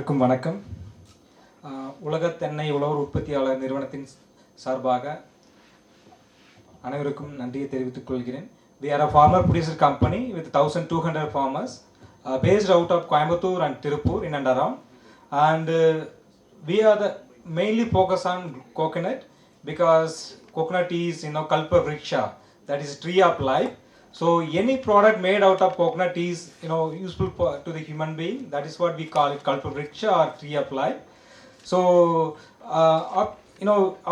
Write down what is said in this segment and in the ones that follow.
அனைவருக்கும் வணக்கம். உலக தென்னை உழவர் உற்பத்தியாளர் நிறுவனத்தின் சார்பாக அனைவருக்கும் நன்றியை தெரிவித்துக் கொள்கிறேன். We are a farmer producer company with 1200 farmers based out of Coimbatore and Tirupur in and around, and we are the mainly focus on coconut because coconut is kalpavriksha, that is tree of life. So any product made out of coconut is useful to the human being. That is what we call it, kalpavriksha or tree of life. So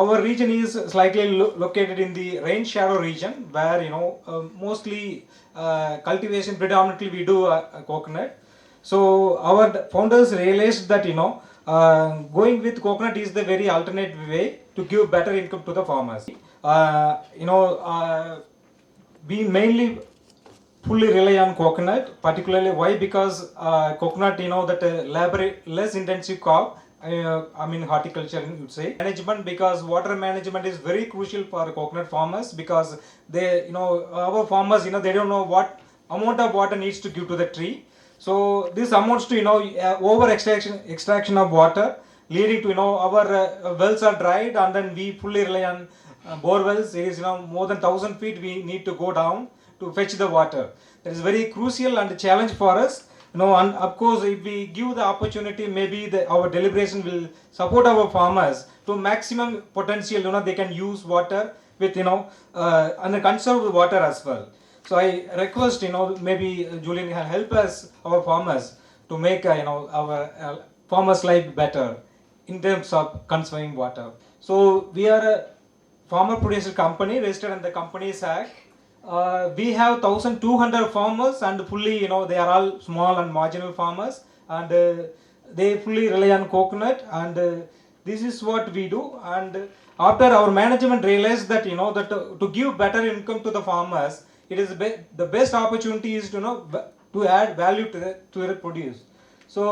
our region is slightly located in the rain shadow region where mostly cultivation predominantly we do coconut. So our founders realized that going with coconut is the very alternate way to give better income to the farmers. We mainly fully rely on coconut, particularly why? Because coconut, that less intensive crop. Horticulture, you would say. Management, because water management is very crucial for coconut farmers, because they, our farmers, they don't know what amount of water needs to give to the tree. So this amounts to, over extraction of water, leading to, our wells are dried, and then we fully rely on bore wells. It is, more than 1,000 feet we need to go down to fetch the water. That is very crucial and a challenge for us. And of course, if we give the opportunity, maybe our deliberation will support our farmers to maximum potential. They can use water with and conserve water as well. So I request maybe Julian can help us, our farmers, to make our farmers' life better in terms of conserving water. So we are a farmer producer company registered in the Companies Act. We have 1200 farmers, and fully they are all small and marginal farmers, and they fully rely on coconut, and this is what we do. And after our management realized that that to give better income to the farmers, it is the best opportunity is to add value to their produce. So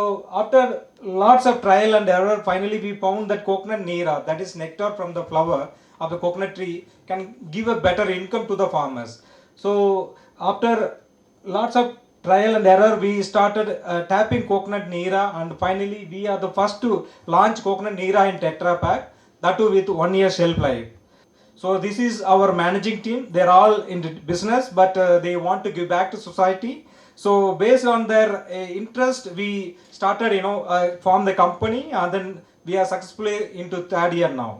after lots of trial and error, finally we found that coconut nira, that is nectar from the flower of the coconut tree, can give a better income to the farmers. So after lots of trial and error, we started tapping coconut nira, and finally we are the first to launch coconut nira in Tetra Pak, that too with 1 year shelf life. So this is our managing team. They're all in business, but they want to give back to society. So based on their interest, we started form the company, and then we are successfully into 3rd year now.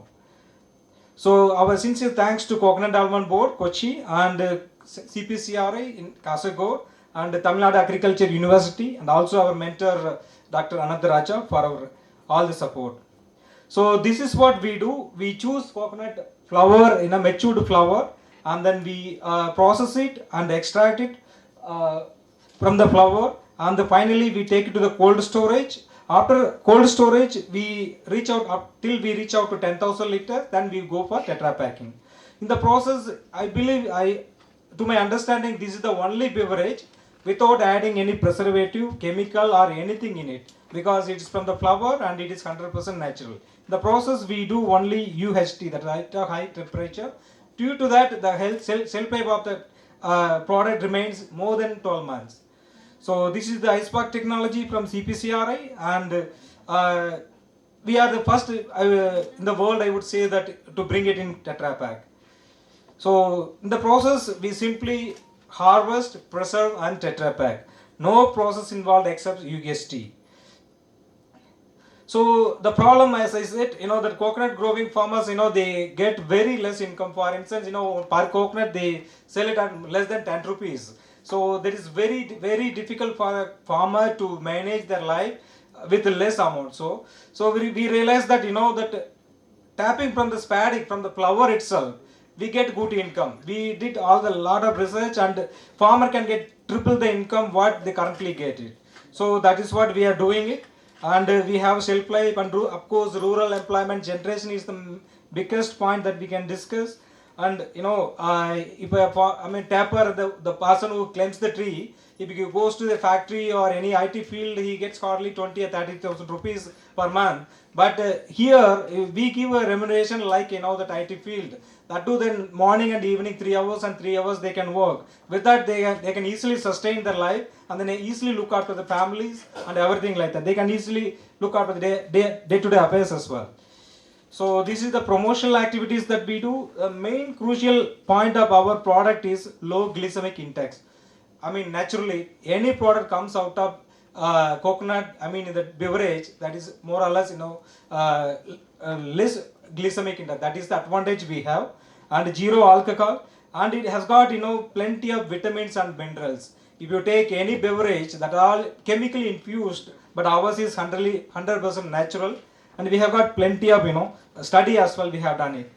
So our sincere thanks to Coconut Development Board, Kochi, and CPCRI in Kasaragod, and Tamil Nadu Agriculture University, and also our mentor Dr. Anandaraja for all the support. So this is what we do. We choose coconut flower in a matured flower, and then we process it and extract it from the flower, and finally we take it to the cold storage. After cold storage, we reach out till we reach out to 10,000 liters, then we go for tetra packing. In the process, I believe, to my understanding, this is the only beverage without adding any preservative, chemical or anything in it, because it is from the flower and it is 100% natural. In the process, we do only UHT, that is high temperature. Due to that, the shelf life of the product remains more than 12 months. So this is the IFCPAR technology from CPCRI, and we are the first in the world, I would say, that to bring it in Tetra Pak. So in the process, we simply harvest, preserve and Tetra Pak. No process involved except UST. So the problem, as I said, that coconut growing farmers, they get very less income. For instance, per coconut they sell it at less than 10 rupees. So that is very, very difficult for a farmer to manage their life with less amount. So we realized that that tapping from the spadix, from the flower itself, we get good income. We did lot of research, and farmer can get triple the income what they currently get it. So that is what we are doing it, and we have shelf life, and of course rural employment generation is the biggest point that we can discuss. And if tapper, the person who claims the tree, if he goes to the factory or any IT field, he gets hardly 20 or 30,000 rupees per month. But here we give a remuneration like that IT field. That too, then morning and evening 3 hours and 3 hours they can work. With that, they can easily sustain their life, and then they easily look after the families and everything like that. They can easily look after the day-to-day affairs as well. So this is the promotional activities that we do. The main crucial point of our product is low glycemic index. I mean, naturally, any product comes out of coconut, I mean, in the beverage, that is more or less, less glycemic index. That is the advantage we have. And zero alcohol. And it has got, plenty of vitamins and minerals. If you take any beverage that are all chemically infused, but ours is 100% natural. And we have got plenty of, study as well we have done it.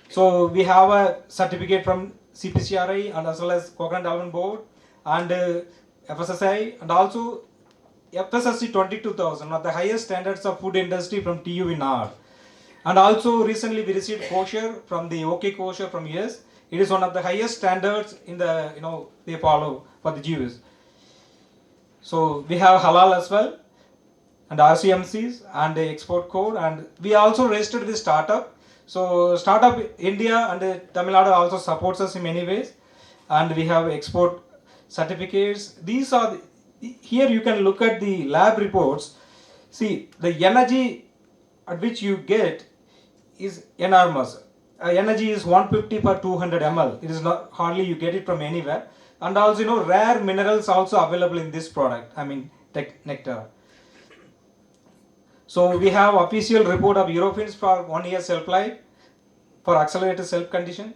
So we have a certificate from CPCRI and as well as Coconut Development Board and FSSI and also FSSC 22,000, one of the highest standards of food industry from TU in R. And also recently we received kosher from the OK kosher from US. It is one of the highest standards in the, they follow for the Jews. So we have halal as well, and RCMCs and the export code, and we also registered the startup. So startup India and Tamil Nadu also supports us in many ways, and we have export certificates. These are here you can look at the lab reports. See, the energy at which you get is enormous. Energy is 150 per 200 ml. It is not hardly you get it from anywhere. And also, rare minerals also available in this product. I mean, nectar. So we have official report of Eurofins for 1 year shelf life for accelerated self condition.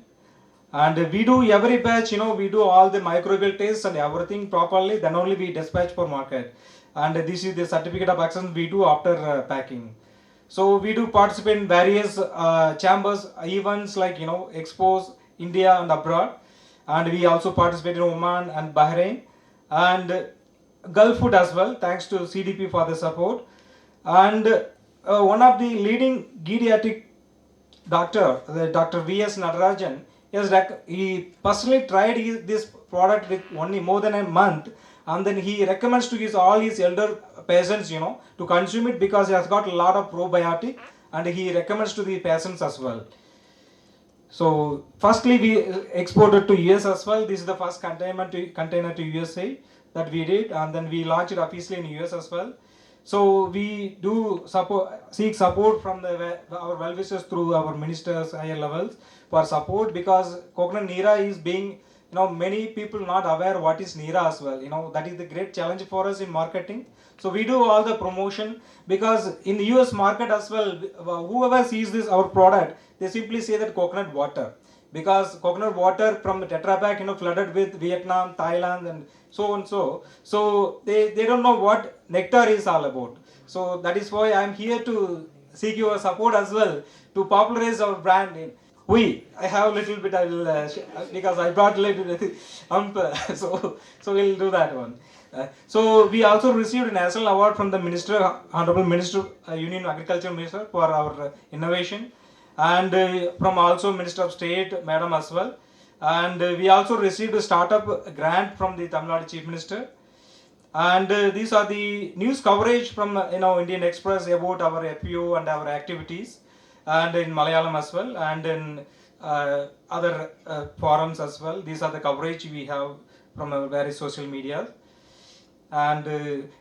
And we do every batch, we do all the microbial tests and everything properly. Then only we dispatch for market. And this is the certificate of acceptance we do after packing. So we do participate in various chambers, events like, expos, India and abroad. And we also participate in Oman and Bahrain and Gulf food as well, thanks to CDP for the support. And one of the leading pediatric doctor, Dr. V.S. Nadarajan, he personally tried this product with only more than a month, and then he recommends to all his elder patients, to consume it because it has got a lot of probiotic, and he recommends to the patients as well. So firstly we exported to US as well. This is the first container to USA that we did, and then we launched it officially in US as well. So we do seek support from our well-wishers through our ministers higher levels for support, because coconut Nira is being, many people not aware what is Nira as well. That is the great challenge for us in marketing. So we do all the promotion, because in the US market as well, whoever sees this our product, they simply say that coconut water, because coconut water from the Tetra Pak, flooded with Vietnam, Thailand and so and so. So they don't know what nectar is all about. So that is why I am here to seek your support as well to popularize our brand. I have a little bit, I will because I brought a little bit so we'll do that one. So we also received a national award from the Minister, Honorable Minister, Union Agriculture Minister for our innovation, and from also Minister of State, Madam as well. And we also received a startup grant from the Tamil Nadu Chief Minister. And these are the news coverage from Indian Express about our FPO and our activities, and in Malayalam as well, and in other forums as well. These are the coverage we have from our various social media. And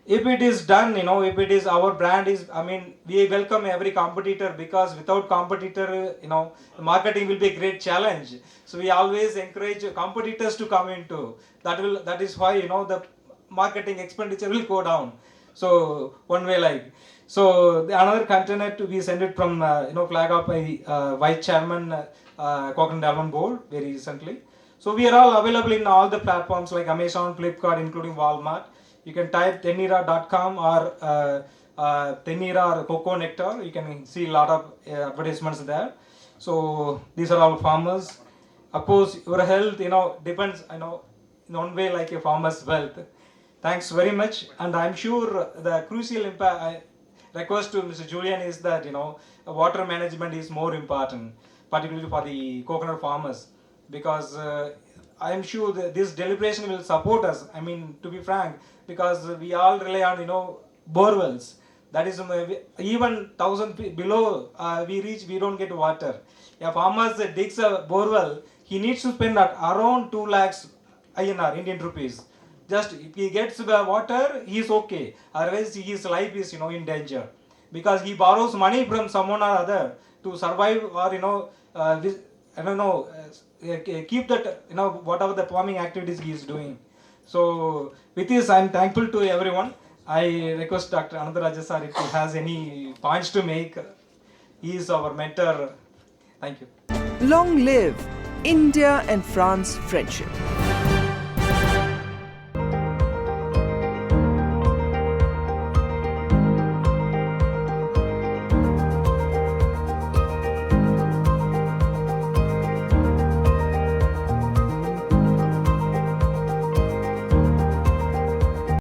if it is done, if it is our brand is, we welcome every competitor, because without competitor, marketing will be a great challenge. So we always encourage competitors to come into. That is why, the marketing expenditure will go down. So one way like. So another container to be sent it from, flag up by Vice Chairman, Coconut Development Board very recently. So we are all available in all the platforms like Amazon, Flipkart, including Walmart. You can type tenira.com or Tenira or Cocoa Nectar. You can see a lot of advertisements there. So these are all farmers. Of course, your health, depends, in one way like a farmer's wealth. Thanks very much. And I'm sure the crucial impact request to Mr. Julian is that, water management is more important, particularly for the coconut farmers, because I am sure that this deliberation will support us. To be frank, because we all rely on, bore wells. That is even 1,000 below we reach, we don't get water. If farmers digs a borewell, he needs to spend around 2 lakhs INR, Indian rupees. Just if he gets the water, he is okay. Otherwise, his life is in danger, because he borrows money from someone or other to survive, or I don't know, keep that whatever the farming activities he is doing. So with this, I am thankful to everyone. I request Dr. Anandaraja sir if he has any points to make. He is our mentor. Thank you. Long live India and France friendship.